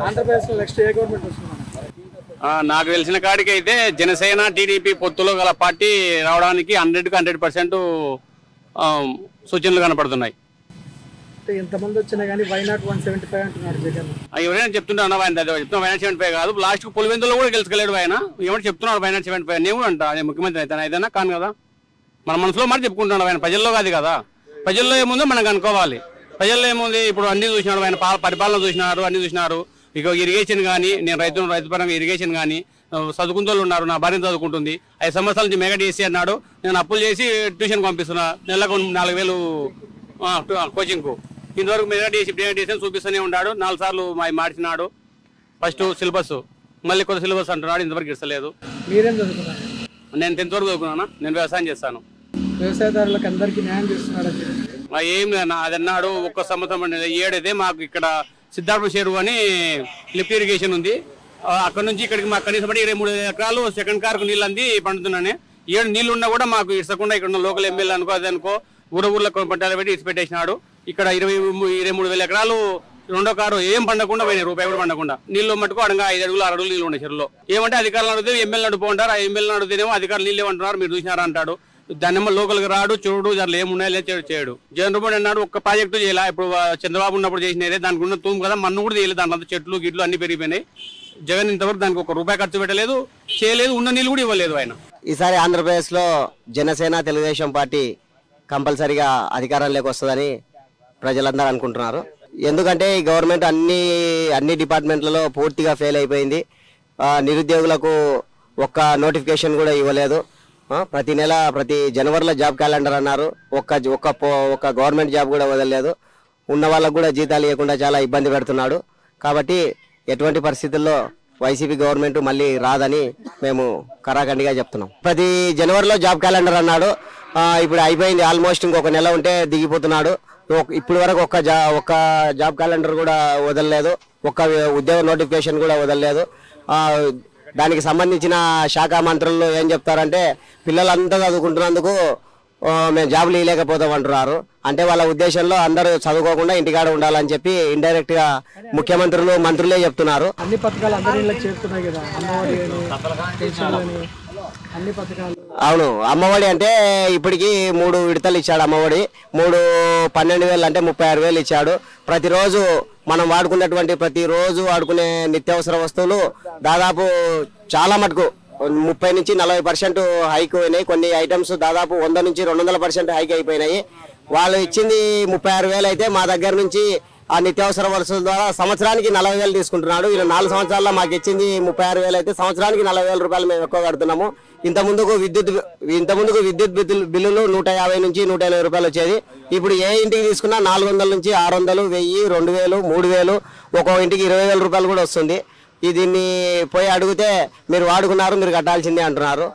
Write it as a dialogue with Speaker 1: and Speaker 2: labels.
Speaker 1: ఆంధ్రప్రదేశ్లో నెక్స్ట్ ఏ గవర్నమెంట్ వస్తుంది?
Speaker 2: నాకు తెలిసిన కాడికి అయితే జనసేన టీడీపీ పొత్తులో గల పార్టీ రావడానికి 100కి 100% సూచనలు కనపడుతున్నాయి.
Speaker 1: ఎంతమంది వచ్చినా కానీ వైనాట్ 175 అంటున్నారు జగన్.
Speaker 2: ఎవరైనా చెప్తుంటాను చెప్తున్నా వైనాట్ 75 కాదు, లాస్ట్ పులివెందులో కూడా గెలుచుకోలేడు ఆయన. ఎవరు చెప్తున్నాడు వైనాట్ 75? నేను కూడా అంట అదే ముఖ్యమంత్రి అయితే ఏదైనా కాను కదా, మన మనసులో మాట చెప్పుకుంటున్నాడు ఆయన, ప్రజల్లో కాదు కదా. ప్రజల్లో ఏముందో మనం కనుక్కోవాలి. ప్రజల్లో ఏముంది ఇప్పుడు అన్ని చూసినాడు ఆయన, పరిపాలన చూసినారు, అన్ని చూసినారు. ఇక ఇరిగేషన్ కానీ, నేను రైతు పరంగా ఇరిగేషన్ కానీ, చదువుకుంటూ ఉన్నారు, నా భార్య చదువుకుంటుంది, 5 సంవత్సరాల నుంచి మెగా డిఎస్సీ అన్నాడు. నేను అప్పులు చేసి ట్యూషన్ పంపిస్తున్నా, నెలకు 4,000 కోచింగ్కు. ఇంతవరకు మెగా డిఎస్సీ చూపిస్తూనే ఉన్నాడు. 4 సార్లు మార్చినాడు. ఫస్ట్ సిలబస్ మళ్ళీ కొత్త సిలబస్ అంటున్నాడు, ఇంతవరకు ఇస్తలేదు.
Speaker 1: మీరేం చదువుకున్నారు?
Speaker 2: నేను 10th వరకు చదువుకున్నాను. నేను వ్యవసాయం చేస్తాను.
Speaker 1: వ్యవసాయదారులకు అందరికీ న్యాయం చేస్తున్నాడు.
Speaker 2: ఏం అది అన్నాడు. 1 సంవత్సరం 7 అయితే మాకు ఇక్కడ సిద్ధార్థ చెరువు అని లిఫ్ట్ ఇరిగేషన్ ఉంది, అక్కడ నుంచి ఇక్కడికి మాకు కనీసం 23 ఎకరాలు సెకండ్ కార్కు నీళ్ళు అంది పండుతున్నానే. 7 నీళ్లు ఉన్నా కూడా మాకు ఇచ్చకుండా ఇక్కడ ఉన్న లోకల్ ఎమ్మెల్యే అనుకో అదనుకో ఊర్లో పంటలు పెట్టి ఇచ్చిపెట్టేసినాడు. ఇక్కడ 23,000 ఎకరాలు రెండో కారు ఏం పండకుండా పోయినాయి, రూపాయి కూడా పండకుండా. నీళ్ళు మట్టుకు అడగా 5 అడుగులు 6 అడుగులు నీళ్ళు ఉన్నాయి చెరువులో. ఏమంటే అధికారులు అడిగితే ఎమ్మెల్యే నడుపుకుంటారు, ఆ ఎమ్మెల్యే అడిగితేనేమో అధికారులు నీళ్ళు ఏమంటున్నారు, మీరు చూసినారా అంటాడు. దాన్నేమో లోకల్కి రాడు, చూడు, దాంట్లో ఏమున్నాయో లేదు చేయడు. జగన్ రెడ్డి అన్నాడు ఒక్క ప్రాజెక్టు చేయాల. ఇప్పుడు చంద్రబాబు ఉన్నప్పుడు చేసినదే, దానికి ఉన్న తూము కదా, మన్ను కూడా చేయలేదు. దాంట్లో చెట్లు గిట్లు అన్ని పెరిగిపోయినాయి. జగన్ ఇంతవరకు దానికి 1 రూపాయి ఖర్చు పెట్టలేదు, చేయలేదు, ఉన్న నీళ్ళు కూడా ఇవ్వలేదు ఆయన.
Speaker 3: ఈసారి ఆంధ్రప్రదేశ్లో జనసేన తెలుగుదేశం పార్టీ కంపల్సరీగా అధికారంలోకి వస్తుందని ప్రజలందరూ అనుకుంటున్నారు. ఎందుకంటే ఈ గవర్నమెంట్ అన్ని డిపార్ట్మెంట్లలో పూర్తిగా ఫెయిల్ అయిపోయింది. నిరుద్యోగులకు ఒక్క నోటిఫికేషన్ కూడా ఇవ్వలేదు. ప్రతి నెల ప్రతి జనవరిలో జాబ్ క్యాలెండర్ అన్నారు, ఒక్క గవర్నమెంట్ జాబ్ కూడా వదలలేదు. ఉన్న వాళ్ళకు కూడా జీతాలు ఇవ్వకుండా చాలా ఇబ్బంది పెడుతున్నాడు. కాబట్టి ఎటువంటి పరిస్థితుల్లో వైసీపీ గవర్నమెంట్ మళ్ళీ రాదని మేము కరాఖండిగా చెప్తున్నాం. ప్రతి జనవరిలో జాబ్ క్యాలెండర్ అన్నాడు, ఇప్పుడు అయిపోయింది. ఆల్మోస్ట్ ఇంకొక నెల ఉంటే దిగిపోతున్నాడు. ఇప్పటి వరకు ఒక్క జాబ్ క్యాలెండర్ కూడా వదలలేదు, ఒక్క ఉద్యోగ నోటిఫికేషన్ కూడా వదలలేదు. దానికి సంబంధించిన శాఖ మంత్రులు ఏం చెప్తారంటే పిల్లలంతా చదువుకుంటున్నందుకు మేము జాబులు ఇవ్వలేకపోతాం అంటున్నారు. అంటే వాళ్ళ ఉద్దేశంలో అందరూ చదువుకోకుండా ఇంటికాడ ఉండాలని చెప్పి ఇండైరెక్ట్ గా ముఖ్యమంత్రులు మంత్రులే చెప్తున్నారు.
Speaker 1: అన్ని పథకాలు అందరిలో చేరుతున్నాయి కదా, అన్ని పథకాలు.
Speaker 3: అవును, అమ్మఒడి అంటే ఇప్పటికి 3 విడతలు ఇచ్చాడు. అమ్మఒడి 12,000 అంటే 36,000 ఇచ్చాడు. ప్రతిరోజు మనం ప్రతిరోజు వాడుకునే నిత్యావసర వస్తువులు దాదాపు చాలా మటుకు 30 నుంచి 40% హైక్ అయినాయి. కొన్ని ఐటమ్స్ దాదాపు 100 నుంచి 200% హైక్ అయిపోయినాయి. వాళ్ళు ఇచ్చింది 36,000 అయితే మా దగ్గర నుంచి ఆ నిత్యావసర వస్తువుల ద్వారా సంవత్సరానికి 40,000 తీసుకుంటున్నాడు. ఇలా 4 సంవత్సరాల్లో మాకు ఇచ్చింది 36,000 అయితే సంవత్సరానికి 40,000 రూపాయలు మేము ఎక్కువ కడుతున్నాము. ఇంత ముందుకు విద్యుత్ బిల్లులు 150 నుంచి 180 రూపాయలు వచ్చేది. ఇప్పుడు ఏ ఇంటికి తీసుకున్నా 400 నుంచి 600, 1000, 2000, 3000, ఒక్కో ఇంటికి 20,000 రూపాయలు కూడా వస్తుంది. దీన్ని పోయి అడిగితే మీరు వాడుకున్నారు, మీరు కట్టాల్సిందే అంటున్నారు.